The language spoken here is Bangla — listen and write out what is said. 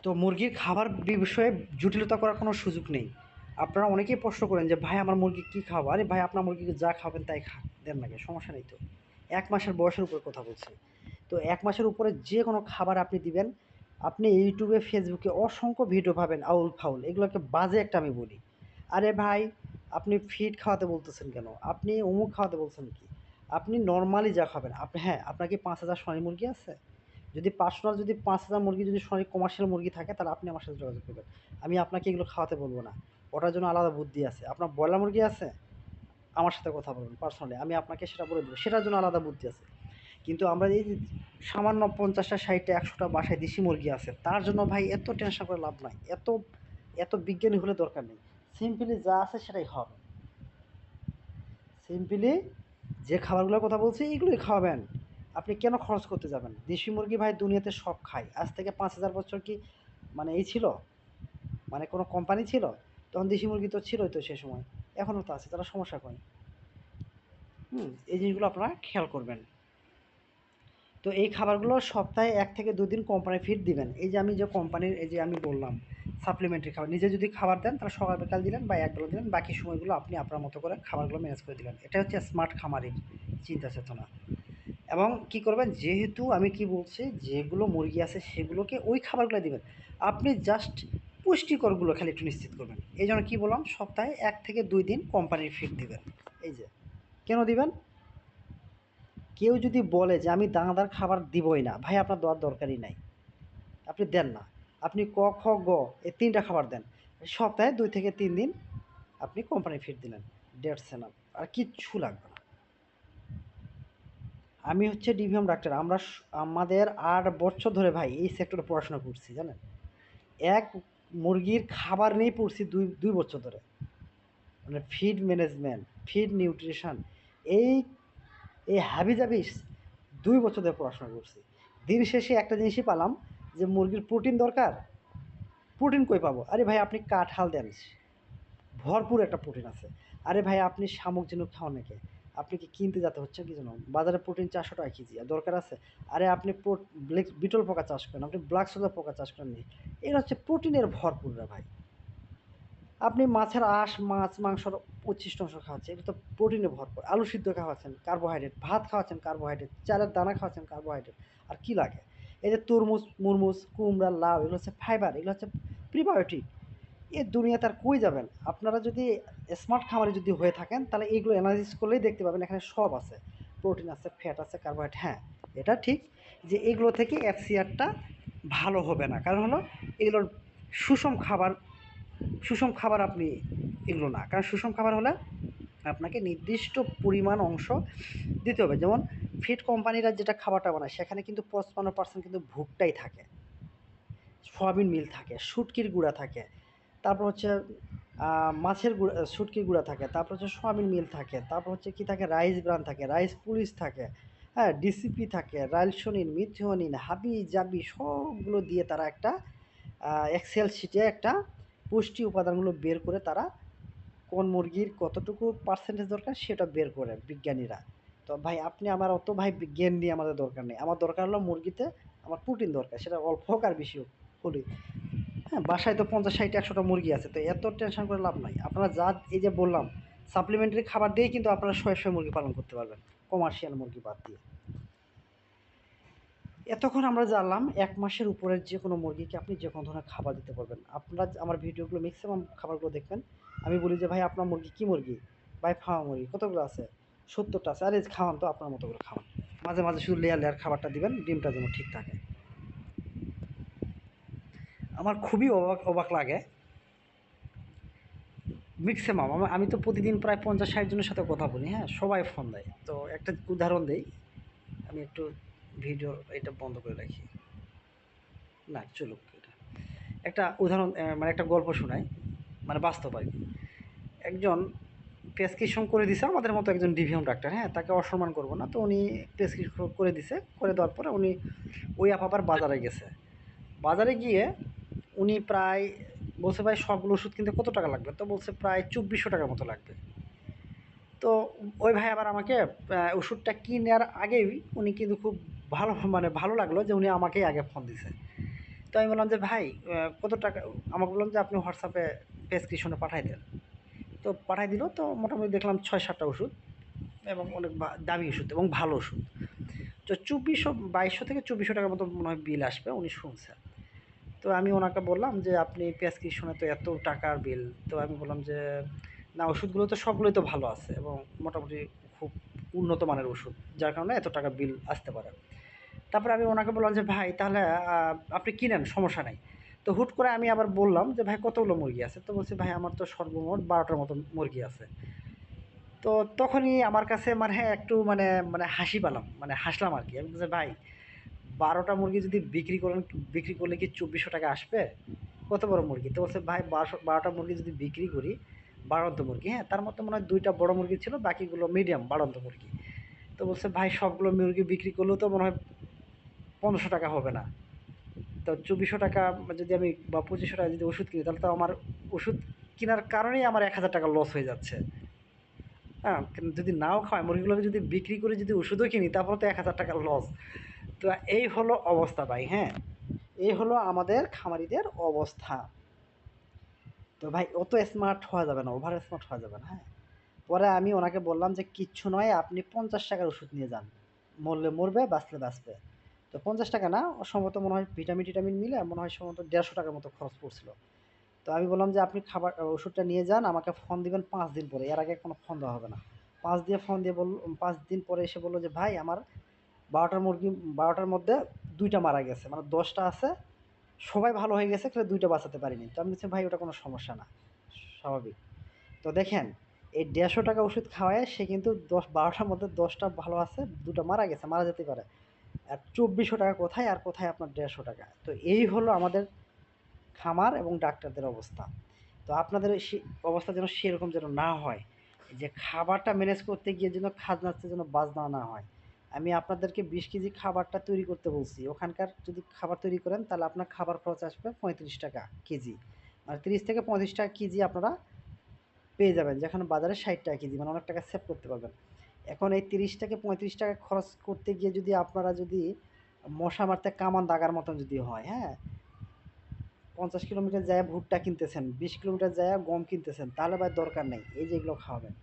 তো মুরগির খাবার বিষয়ে জটিলতা করার কোনো সুযোগ নেই। আপনারা অনেকেই প্রশ্ন করেন যে, "ভাই আমার মুরগি কী খাওয়াবো?" আরে ভাই আপনার মুরগিকে যা খাবেন তাই দেন না সমস্যা নেই তো। ১ মাসের বয়সের উপরে কথা বলছি। তো ১ মাসের উপরে যে কোনো খাবার আপনি দিবেন, আপনি ইউটিউবে, ফেসবুকে অসংখ্য ভিডিও পাবেন আউল-ফাউল। এগুলোকে বাজে একটা আমি বলি। আরে ভাই আপনি ফিড খাওয়াতে বলতেছেন কেন? আপনি অমুক খাওয়াতে বলছেন কি? আপনি নরমালি যা খাবেন হ্যাঁ, আপনার কি ৫,০০০ সোনালী মুরগি আছে? যদি পার্সোনাল যদি ৫,০০০ মুরগি যদি সোনালী কমার্শিয়াল মুরগি থাকে তাহলে আপনি আমার সাথে যোগাযোগ করবেন। আমি আপনাকে এগুলো খাওয়াতে বলব না। ওটার জন্য আলাদা বুদ্ধি আছে। আপনার ব্রয়লার মুরগি আছে? আমার সাথে কথা বলবেন পার্সোনালি। আমি আপনাকে সেটা বলে দেবো। সেটার জন্য আলাদা বুদ্ধি আছে। কিন্তু আমরা এই যে সামান্য ৫০টা, ৬০টা, ১০০টা বাসায় দেশি মুরগি আছে, তার জন্য ভাই এত টেনশন করে লাভ নাই। এত বিজ্ঞানী হলে দরকার নেই। সিম্পলি যা আছে সেটাই খাওয়াবেন। সিম্পলি যে খাবারগুলোর কথা বলছি এগুলোই খাওয়াবেন। আপনি কেন খরচ করতে যাবেন? দেশি মুরগি ভাই দুনিয়াতে সব খায়। আজ থেকে ৫,০০০ বছর কি মানে এই ছিল? মানে কোনো কোম্পানি ছিল? তখন দেশি মুরগি তো ছিলই তো সে সময়। এখনও তো আছে। তাহলে সমস্যা কই? এই জিনিসগুলো আপনারা খেয়াল করবেন। তো এই খাবারগুলো সপ্তাহে ১ থেকে ২ দিন কোম্পানির ফিড দিবেন। এই যে আমি যে কোম্পানির এই যে আমি বললাম সাপ্লিমেন্টারি খাবার। নিজে যদি খাবার দেন তাহলে সকাল বিকাল দিলেন বা একবেলা দিলেন। বাকি সময়গুলো আপনি আপনার মতো করে খাবারগুলো ম্যানেজ করে দিলেন। এটা হচ্ছে স্মার্ট খামারির চিন্তা চেতনা। এবং কি করবেন, যেহেতু আমি কি বলছি যেগুলো মুরগি আছে সেগুলোকে ওই খাবারগুলো দিবেন। আপনি জাস্ট পুষ্টিকরগুলো খালি একটু নিশ্চিত করবেন। এই জন্য কী বললাম সপ্তাহে ১ থেকে ২ দিন কোম্পানির ফিড দিবেন। এই যে কেন দিবেন? কেউ যদি বলে যে আমি দানাদার খাবার দিবই না, ভাই আপনার দেওয়ার দরকারই নাই। আপনি দেন না। আপনি ক, খ, গ এই ৩টা খাবার দেন। সপ্তাহে ২ থেকে ৩ দিন আপনি কোম্পানির ফিড দিলেন। That's enough. আর কিচ্ছু লাগবে না। আমি হচ্ছে ডিভিএম ডাক্তার। আমাদের ৮ বছর ধরে ভাই এই সেক্টরে পড়াশোনা করছি জানেন? এক মুরগির খাবার নিয়েই পড়ছি ২ বছর ধরে। মানে ফিড ম্যানেজমেন্ট, ফিড নিউট্রিশন এই এই হাবিজাবিস ২ বছর ধরে পড়াশোনা করছি। দিন শেষে একটা জিনিসই পেলাম যে মুরগির প্রোটিন দরকার। প্রোটিন কই পাবো? আরে ভাই আপনি কাঁঠাল দেন, ভরপুর একটা প্রোটিন আছে। আরে ভাই আপনি শামুক ঝিনুক খাওয়ান নাকি? আপনি কি কিনতে যেতে হচ্ছে কি জন্য? বাজারে প্রোটিন ৪০০ টাকা কেজি। আর দরকার আছে? আরে আপনি বিটল পোকা চাষ করেন, আপনি ব্ল্যাক সোলজার পোকা চাষ করেন নি। এগুলো হচ্ছে প্রোটিনের ভরপুর রে ভাই। আপনি মাছের আঁশ, মাছ, মাংসর উচ্ছিষ্ট অংশ খাওয়াচ্ছেন, এটা তো প্রোটিনে ভরপুর। আলু সিদ্ধ খাওয়াচ্ছেন, কার্বোহাইড্রেট। ভাত খাওয়াচ্ছেন, কার্বোহাইড্রেট। চালের দানা খাওয়াচ্ছেন, কার্বোহাইড্রেট। আর কি লাগে? এই যে তরমুজ, মুরমুজ, কুমড়া, লাউ এগুলো হচ্ছে ফাইবার, এগুলো হচ্ছে প্রিবায়োটিক। এ দুনিয়াতে আর কই যাবেন? আপনারা যদি স্মার্ট খামারি যদি হয়ে থাকেন তাহলে এইগুলো এনালাইসিস করলেই দেখতে পাবেন এখানে সব আছে। প্রোটিন আছে, ফ্যাট আছে, কার্বোহাইড্রেট। হ্যাঁ, এটা ঠিক যে এগুলো থেকে এফসিআরটা ভালো হবে না। কারণ হলো এগুলোর সুষম খাবার সুষম খাবার আপনি এগুলো না। কারণ সুষম খাবার হলে আপনাকে নির্দিষ্ট পরিমাণ অংশ দিতে হবে। যেমন ফিড কোম্পানিরা যেটা খাবারটা বানায় সেখানে কিন্তু ৫৫% কিন্তু ভুট্টাই থাকে, সয়াবিন মিল থাকে, শুটকির গুঁড়া থাকে। তারপর হচ্ছে মাছের গুঁড়া, শুটকির গুঁড়া থাকে। তারপর হচ্ছে সয়াবিন মিল থাকে। তারপর হচ্ছে কি থাকে, রাইস ব্রান থাকে, রাইস পুলিশ থাকে, হ্যাঁ, ডিসিপি থাকে, রাইলসোনিন, মিথিওনিন, হাবি-জাবি সবগুলো দিয়ে তারা একটা এক্সেল শিটে একটা পুষ্টি উপাদানগুলো বের করে তারা কোন মুরগির কতটুকু পার্সেন্টেজ দরকার সেটা বের করে বিজ্ঞানীরা। তো ভাই আপনি আমার অত ভাই জ্ঞান নিয়ে আমাদের দরকার নেই। আমার দরকার হলো মুরগিতে আমার প্রোটিন দরকার। সেটা অল্প হোক আর বেশি হোক হলেই। হ্যাঁ, বাসায় তো ৫০, ৬০, ১০০টা মুরগি আছে। তো এত টেনশন করে লাভ নাই। আপনারা যা এই যে বললাম সাপ্লিমেন্টারি খাবার দিয়েই কিন্তু আপনারা শয়ে, শয়ে মুরগি পালন করতে পারবেন। কমার্শিয়াল মুরগি বাদ দিয়ে। এতক্ষণ আমরা জানলাম ১ মাসের উপরের যেকোনো মুরগিকে আপনি যেকোনো ধরনের খাবার দিতে পারবেন। আপনারা আমার ভিডিওগুলো ম্যাক্সিমাম খাবারগুলো দেখবেন। আমি বলি যে, "ভাই আপনার মুরগি কী মুরগি?" "ভাই ফার্মা মুরগি।" "কতগুলো আছে?" "৭০ টা আছে।" "আরে খাওয়ান তো আপনার মতো করে খাওয়ান। মাঝে, মাঝে শুধু লেয়ার, লেয়ার খাবারটা দিবেন, ডিমটা যেন ঠিক থাকে।" আমার খুবই অবাক অবাক লাগে ম্যাক্সিমাম আমি তো প্রতিদিন প্রায় ৫০-৬০ জনের সাথে কথা বলি, হ্যাঁ? সবাই ফোন দেয়। তো একটা উদাহরণ দেই। আমি একটু ভিডিও এটা বন্ধ করে রাখি। না চলুক এটা। একটা উদাহরণ মানে একটা গল্প শোনাই। মানে বাস্তব আরকি। একজন প্রেসক্রিপশন করে দিছে আমাদের মতো একজন ডিভিএম ডাক্তার, হ্যাঁ? তাকে অসম্মান করব না। তো উনি প্রেসক্রিপশন করে দিছে। করে দেওয়ার পরে উনি ওই আপা আবার বাজারে গেছে। বাজারে গিয়ে উনি প্রায় বলছে, "ভাই সবগুলো ওষুধ কিনতে কত টাকা লাগবে?" তো বলছে, "প্রায় ২৪০০ টাকার মতো লাগবে।" তো ওই ভাই আবার আমাকে ওষুধটা কিনার আগেই উনি কিন্তু খুব ভালো মানে ভালো লাগলো যে উনি আমাকেই আগে ফোন দিছে। তো আমি বললাম যে ভাই কত টাকা, আমাকে বললাম যে আপনি হোয়াটসঅ্যাপে প্রেসক্রিপশনে পাঠাই দেন। তো পাঠাই দিল, তো মোটামুটি দেখলাম ৬-৭টা ওষুধ এবং অনেক দামি ওষুধ এবং ভালো ওষুধ। তো ২২০০ থেকে ২৪০০ টাকার মতো মনে হয় বিল আসবে, উনি শুনছে। তো আমি ওনাকে বললাম যে আপনি প্রেসক্রিপশনে তো এত টাকার বিল। তো আমি বললাম যে না, ওষুধগুলো তো সবগুলোই তো ভালো আছে এবং মোটামুটি খুব উন্নত মানের ওষুধ, যার কারণে এত টাকা বিল আসতে পারে। তারপরে আমি ওনাকে বললাম যে ভাই তাহলে আপনি কিনেন, সমস্যা নাই। তো হুট করে আমি আবার বললাম যে ভাই কতগুলো মুরগি আছে? তো বলছে ভাই আমার তো সর্বমোট ১২টার মতো মুরগি আছে। তো তখনই আমার কাছে মানে একটু মানে মানে হাসি পেলাম, মানে হাসলাম আরকি। আমি বলছি ভাই ১২টা মুরগি যদি বিক্রি করেন, বিক্রি করলে কি ২৪০০ টাকা আসবে? কত বড় মুরগি? তো বলছে ভাই ১২টা মুরগি যদি বিক্রি করি, বাড়ন্ত মুরগি, হ্যাঁ? তার মধ্যে মনে হয় ২ টা বড় মুরগি ছিল, বাকিগুলো মিডিয়াম বাড়ন্ত মুরগি। তো বলছে ভাই সবগুলো মুরগি বিক্রি করলেও তো মনে হয় ১৫০০ টাকা হবে না। তো ২৪০০ টাকা যদি আমি বা ২৫০০ টাকা যদি ওষুধ কিনি, তাহলে তো আমার ওষুধ কেনার কারণেই আমার ১,০০০ টাকা লস হয়ে যাচ্ছে। হ্যাঁ? কিন্তু যদি নাও খাওয়াই, মুরগিগুলোকে যদি বিক্রি করে যদি ওষুধও কিনি, তারপরে তো ১,০০০ টাকা লস। তো এই হলো অবস্থা ভাই, হ্যাঁ? এই হলো আমাদের খামারিদের অবস্থা। তো ভাই অত স্মার্ট হওয়া যাবে না, ওভার স্মার্ট হওয়া যাবে না, হ্যাঁ? পরে আমি ওনাকে বললাম যে কিচ্ছু নয়, আপনি ৫০ টাকার ওষুধ নিয়ে যান। মরলে মরবে, বাঁচলে বাঁচবে। তো ৫০ টাকা না, সম্ভবত মনে হয় ভিটামিন-টিটামিন মিলে মনে হয় সম্ভবত ৳১৫০ টাকার মতো খরচ পড়ছিল। তো আমি বললাম যে আপনি ওষুধটা নিয়ে যান, আমাকে ফোন দিবেন ৫ দিন পরে। এর আগে কোনো ফোন দেওয়া হবে না। ফোন দিয়ে ৫ দিন পরে এসে বলল যে ভাই আমার ১২টা মুরগি, ১২টার মধ্যে ২ টা মারা গেছে। মানে ১০ টা আছে, সবাই ভালো হয়ে গেছে, কিন্তু ২ টা বাঁচাতে পারিনি। তো আমি বলছি ভাই ওটা কোনো সমস্যা না, স্বাভাবিক। তো দেখেন এই ৳১৫০ ওষুধ খাওয়ায় সে কিন্তু ১২টার মধ্যে ১০ টা ভালো আছে, ২ টা মারা গেছে, মারা যেতেই পারে। আর ৳২৪০০ কোথায় আর কোথায় আপনার ৳১৫০? তো এই হলো আমাদের খামার এবং ডাক্তারদের অবস্থা। তো আপনাদের অবস্থা যেন সেরকম যেন না হয়। এই যে খাবারটা ম্যানেজ করতে গিয়ে যেন খাজনাতে যেন বাজনা না হয়। আমি আপনাদেরকে ২০ কেজি খাবারটা তৈরি করতে বলছি। ওখানকার যদি খাবার তৈরি করেন, তাহলে আপনার খাবার খরচ আসবে ৳৩৫ কেজি। মানে ৳৩০ থেকে ৳৩৫ কেজি আপনারা পেয়ে যাবেন, যেখানে বাজারে ৳৬০ কেজি, মানে অনেক টাকা সেভ করতে পারবেন। এখন এই ৳৩০ থেকে ৳৩৫ খরচ করতে গিয়ে যদি আপনারা যদি মশা মারতে কামান দাগার মতন যদি হয়, হ্যাঁ? ৫০ কিলোমিটার যায়া ভুট্টা কিনতেছেন, ২০ কিলোমিটার যায়া গম কিনতেছেন, তাহলে ভাই দরকার নেই এই যে এগুলো খাওয়াবেন।